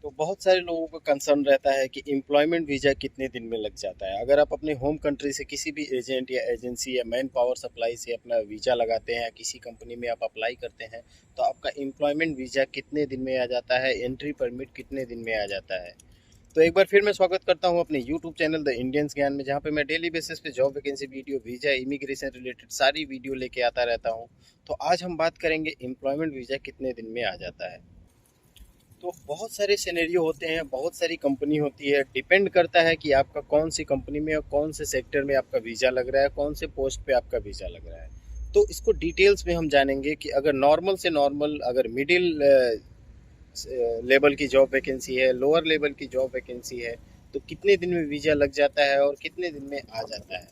तो बहुत सारे लोगों का कंसर्न रहता है कि एम्प्लॉयमेंट वीज़ा कितने दिन में लग जाता है। अगर आप अपने होम कंट्री से किसी भी एजेंट या एजेंसी या मैन पावर सप्लाई से अपना वीज़ा लगाते हैं या किसी कंपनी में आप अप्लाई करते हैं, तो आपका एम्प्लॉयमेंट वीज़ा कितने दिन में आ जाता है, एंट्री परमिट कितने दिन में आ जाता है। तो एक बार फिर मैं स्वागत करता हूं अपने यूट्यूब चैनल द इंडियंस ज्ञान में, जहां पे मैं डेली बेसिस पे job vacancy video, visa, immigration related सारी वीडियो लेके आता रहता हूं। तो आज हम बात करेंगे एम्प्लॉयमेंट वीज़ा कितने दिन में आ जाता है। तो बहुत सारे सिनेरियो होते हैं, बहुत सारी कंपनी होती है, डिपेंड करता है कि आपका कौन सी कंपनी में और कौन से सेक्टर में आपका वीज़ा लग रहा है, कौन से पोस्ट पे आपका वीज़ा लग रहा है। तो इसको डिटेल्स में हम जानेंगे कि अगर नॉर्मल से नॉर्मल, अगर मिडिल लेवल की जॉब वैकेंसी है, लोअर लेवल की जॉब वैकेंसी है, तो कितने दिन में वीज़ा लग जाता है और कितने दिन में आ जाता है।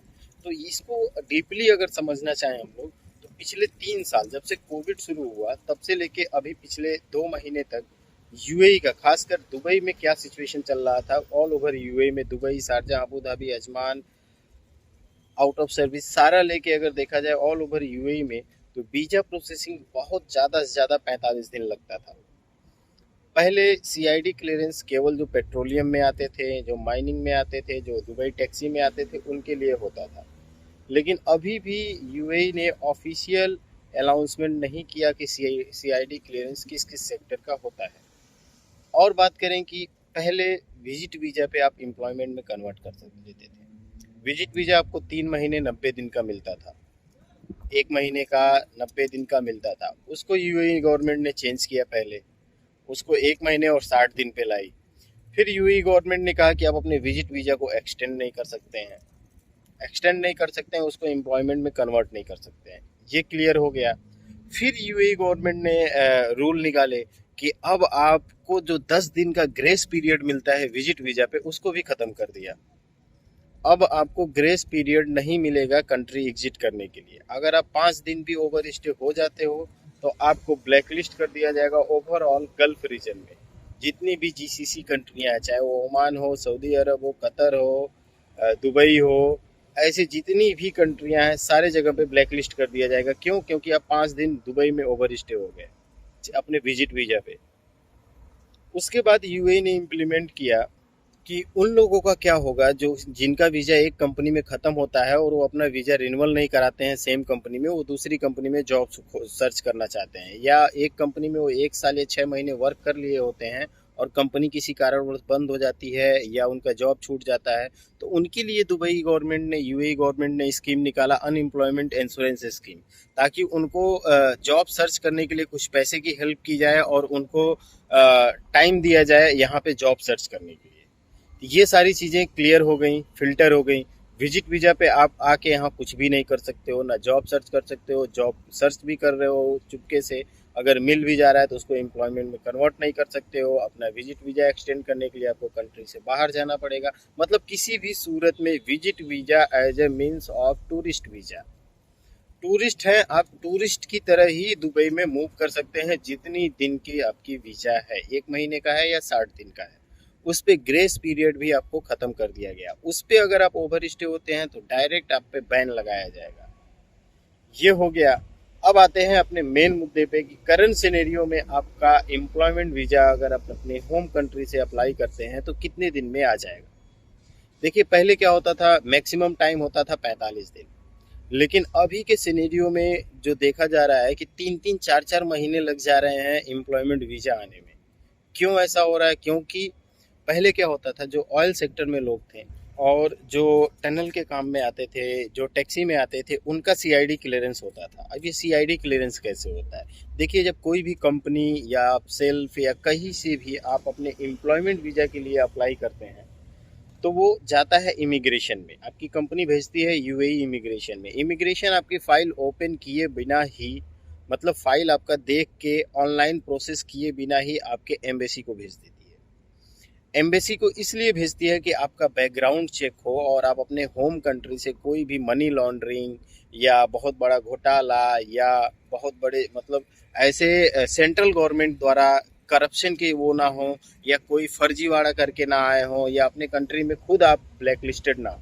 तो इसको डीपली अगर समझना चाहें हम लोग, तो पिछले 3 साल जब से कोविड शुरू हुआ तब से लेके अभी पिछले 2 महीने तक यूएई का, खासकर दुबई में क्या सिचुएशन चल रहा था। ऑल ओवर यूएई में, Dubai, Sharjah, Abu Dhabi, Ajman, out of service सारा लेके अगर देखा जाए ऑल ओवर यूएई में, तो वीज़ा प्रोसेसिंग बहुत ज़्यादा से ज़्यादा 45 दिन लगता था। पहले सीआईडी क्लियरेंस केवल जो पेट्रोलियम में आते थे, जो माइनिंग में आते थे, जो दुबई टैक्सी में आते थे, उनके लिए होता था। लेकिन अभी भी यूएई ने ऑफिशियल अनाउंसमेंट नहीं किया कि सीआईडी क्लियरेंस किस किस सेक्टर का होता है। और बात करें कि पहले विजिट वीज़ा पे आप एम्प्लॉयमेंट में कन्वर्ट कर सकते लेते थे। विजिट वीज़ा आपको 3 महीने 90 दिन का मिलता था, 1 महीने का 90 दिन का मिलता था। उसको यूएई गवर्नमेंट ने चेंज किया, पहले उसको 1 महीने और 60 दिन पे लाई। फिर यूएई गवर्नमेंट ने कहा कि आप अपने विजिट वीज़ा को एक्सटेंड नहीं कर सकते हैं, एक्सटेंड नहीं कर सकते हैं, उसको एम्प्लॉयमेंट में कन्वर्ट नहीं कर सकते हैं। ये क्लियर हो गया। फिर यूएई गवर्नमेंट ने रूल निकाले कि अब आपको जो 10 दिन का ग्रेस पीरियड मिलता है विजिट वीज़ा पे, उसको भी ख़त्म कर दिया। अब आपको ग्रेस पीरियड नहीं मिलेगा कंट्री एग्जिट करने के लिए। अगर आप 5 दिन भी ओवर स्टे हो जाते हो, तो आपको ब्लैक लिस्ट कर दिया जाएगा ओवरऑल गल्फ रीजन में। जितनी भी जीसीसी कंट्रियां हैं, चाहे वो ओमान हो, सऊदी अरब हो, कतर हो, दुबई हो, ऐसे जितनी भी कंट्रियां हैं सारे जगह पे ब्लैक लिस्ट कर दिया जाएगा। क्यों? क्योंकि आप 5 दिन दुबई में ओवर स्टे हो गए अपने विजिट वीजा पे। उसके बाद यूएई ने इम्प्लीमेंट किया कि उन लोगों का क्या होगा जो जिनका वीज़ा एक कंपनी में ख़त्म होता है और वो अपना वीज़ा रिन्यूअल नहीं कराते हैं सेम कंपनी में, वो दूसरी कंपनी में जॉब सर्च करना चाहते हैं, या एक कंपनी में वो 1 साल या 6 महीने वर्क कर लिए होते हैं और कंपनी किसी कारणवश बंद हो जाती है या उनका जॉब छूट जाता है। तो उनके लिए दुबई गवर्नमेंट ने, यूएई गवर्नमेंट ने स्कीम निकाला, अनएम्प्लॉयमेंट इंश्योरेंस स्कीम, ताकि उनको जॉब सर्च करने के लिए कुछ पैसे की हेल्प की जाए और उनको टाइम दिया जाए यहाँ पे जॉब सर्च करने के लिए। ये सारी चीज़ें क्लियर हो गई, फिल्टर हो गई। विजिट वीज़ा पे आप आके यहाँ कुछ भी नहीं कर सकते हो, ना जॉब सर्च कर सकते हो, जॉब सर्च भी कर रहे हो चुपके से, अगर मिल भी जा रहा है तो उसको एम्प्लॉयमेंट में कन्वर्ट नहीं कर सकते हो। अपना विजिट वीज़ा एक्सटेंड करने के लिए आपको कंट्री से बाहर जाना पड़ेगा। मतलब किसी भी सूरत में visit visa as a means of tourist visa, tourist हैं आप, टूरिस्ट की तरह ही दुबई में मूव कर सकते हैं। जितनी दिन की आपकी वीज़ा है, 1 महीने का है या 60 दिन का है, उस पे ग्रेस पीरियड भी आपको ख़त्म कर दिया गया। उस पे अगर आप ओवर स्टे होते हैं तो डायरेक्ट आप पे बैन लगाया जाएगा। ये हो गया। अब आते हैं अपने मेन मुद्दे पे कि करंट सिनेरियो में आपका एम्प्लॉयमेंट वीज़ा अगर आप अपने होम कंट्री से अप्लाई करते हैं तो कितने दिन में आ जाएगा। देखिए, पहले क्या होता था, मैक्सिमम टाइम होता था 45 दिन। लेकिन अभी के सिनेरियो में जो देखा जा रहा है कि 3-3 4-4 महीने लग जा रहे हैं एम्प्लॉयमेंट वीज़ा आने में। क्यों ऐसा हो रहा है? क्योंकि पहले क्या होता था, जो ऑयल सेक्टर में लोग थे और जो टनल के काम में आते थे, जो टैक्सी में आते थे, उनका सीआईडी क्लियरेंस होता था। अब ये सीआईडी क्लियरेंस कैसे होता है? देखिए, जब कोई भी कंपनी या आप सेल्फ या कहीं से भी आप अपने एम्प्लॉयमेंट वीज़ा के लिए अप्लाई करते हैं, तो वो जाता है इमिग्रेशन में। आपकी कंपनी भेजती है यूएई इमिग्रेशन में। इमिग्रेशन आपकी फ़ाइल ओपन किए बिना ही, मतलब फ़ाइल आपका देख के ऑनलाइन प्रोसेस किए बिना ही आपके एम्बेसी को भेज देती है। एम्बेसी को इसलिए भेजती है कि आपका बैकग्राउंड चेक हो और आप अपने होम कंट्री से कोई भी मनी लॉन्ड्रिंग या बहुत बड़ा घोटाला या बहुत बड़े, मतलब ऐसे सेंट्रल गवर्नमेंट द्वारा करप्शन के वो ना हो, या कोई फर्जीवाड़ा करके ना आए हो, या अपने कंट्री में खुद आप ब्लैक लिस्टेड ना हो।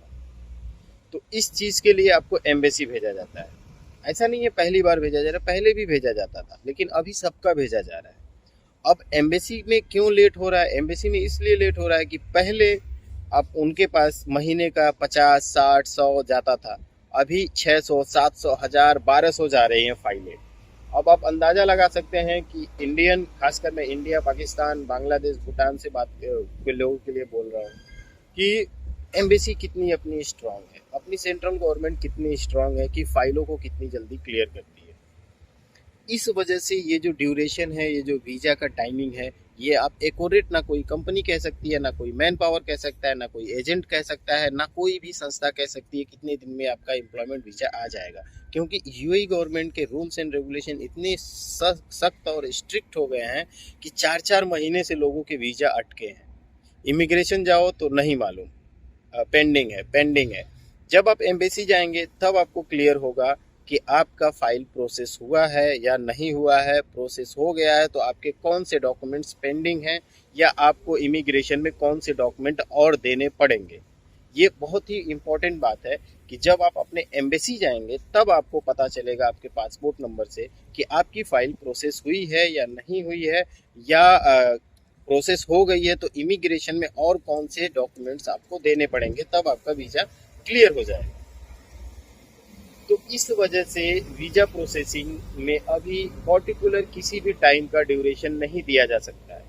तो इस चीज़ के लिए आपको एम्बेसी भेजा जाता है। ऐसा नहीं है पहली बार भेजा जा रहा है, पहले भी भेजा जाता था, लेकिन अभी सबका भेजा जा रहा है। अब एम्बेसी में क्यों लेट हो रहा है? एम्बेसी में इसलिए लेट हो रहा है कि पहले अब उनके पास महीने का 50, 60, 100 जाता था, अभी 600, 700, 1000, 1200 जा रही हैं फाइलें। अब आप अंदाज़ा लगा सकते हैं कि इंडियन, खासकर मैं इंडिया, पाकिस्तान, बांग्लादेश, भूटान से बात के लोगों के लिए बोल रहा हूँ कि एम्बेसी कितनी अपनी स्ट्रांग है, अपनी सेंट्रल गवर्नमेंट कितनी स्ट्रांग है कि फाइलों को कितनी जल्दी क्लियर करती है। इस वजह से ये जो ड्यूरेशन है, ये जो वीज़ा का टाइमिंग है, ये आप एक्यूरेट ना कोई कंपनी कह सकती है, ना कोई मैन पावर कह सकता है, ना कोई एजेंट कह सकता है, ना कोई भी संस्था कह सकती है कितने दिन में आपका एम्प्लॉयमेंट वीज़ा आ जाएगा। क्योंकि यूएई गवर्नमेंट के रूल्स एंड रेगुलेशन इतने सख्त और स्ट्रिक्ट हो गए हैं कि 4-4 महीने से लोगों के वीज़ा अटके हैं। इमिग्रेशन जाओ तो नहीं मालूम, पेंडिंग है। जब आप एम्बेसी जाएंगे तब आपको क्लियर होगा कि आपका फाइल प्रोसेस हुआ है या नहीं हुआ है। प्रोसेस हो गया है तो आपके कौन से डॉक्यूमेंट्स पेंडिंग हैं, या आपको इमिग्रेशन में कौन से डॉक्यूमेंट और देने पड़ेंगे। ये बहुत ही इम्पोर्टेंट बात है कि जब आप अपने एम्बेसी जाएंगे तब आपको पता चलेगा आपके पासपोर्ट नंबर से कि आपकी फ़ाइल प्रोसेस हुई है या नहीं हुई है, या प्रोसेस हो गई है तो इमिग्रेशन में और कौन से डॉक्यूमेंट्स आपको देने पड़ेंगे, तब आपका वीज़ा क्लियर हो जाएगा। तो इस वजह से वीज़ा प्रोसेसिंग में अभी पर्टिकुलर किसी भी टाइम का ड्यूरेशन नहीं दिया जा सकता है।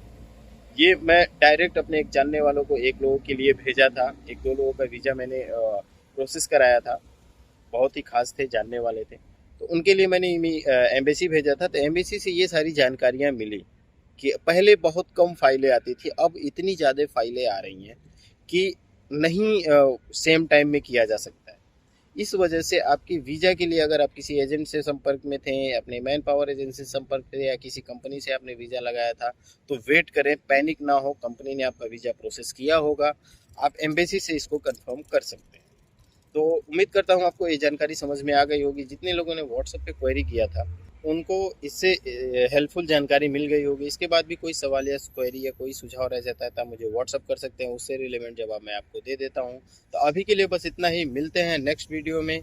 ये मैं डायरेक्ट अपने एक जानने वालों को, एक लोगों के लिए भेजा था, एक दो लोगों का वीज़ा मैंने प्रोसेस कराया था, बहुत ही खास थे, जानने वाले थे, तो उनके लिए मैंने एम्बेसी भेजा था। तो एम्बेसी से ये सारी जानकारियाँ मिली कि पहले बहुत कम फाइलें आती थी, अब इतनी ज़्यादा फाइलें आ रही हैं कि नहीं सेम टाइम में किया जा सकता है। इस वजह से आपकी वीज़ा के लिए अगर आप किसी एजेंट से संपर्क में थे, अपने मैन पावर एजेंट से संपर्क थे, या किसी कंपनी से आपने वीज़ा लगाया था, तो वेट करें, पैनिक ना हो। कंपनी ने आपका वीज़ा प्रोसेस किया होगा, आप एम्बेसी से इसको कंफर्म कर सकते हैं। तो उम्मीद करता हूँ आपको ये जानकारी समझ में आ गई होगी। जितने लोगों ने व्हाट्सएप पे क्वेरी किया था उनको इससे हेल्पफुल जानकारी मिल गई होगी। इसके बाद भी कोई सवाल या क्वेरी या कोई सुझाव रह जाता है तो आप मुझे व्हाट्सअप कर सकते हैं, उससे रिलेवेंट जवाब मैं आपको दे देता हूँ। तो अभी के लिए बस इतना ही, मिलते हैं नेक्स्ट वीडियो में।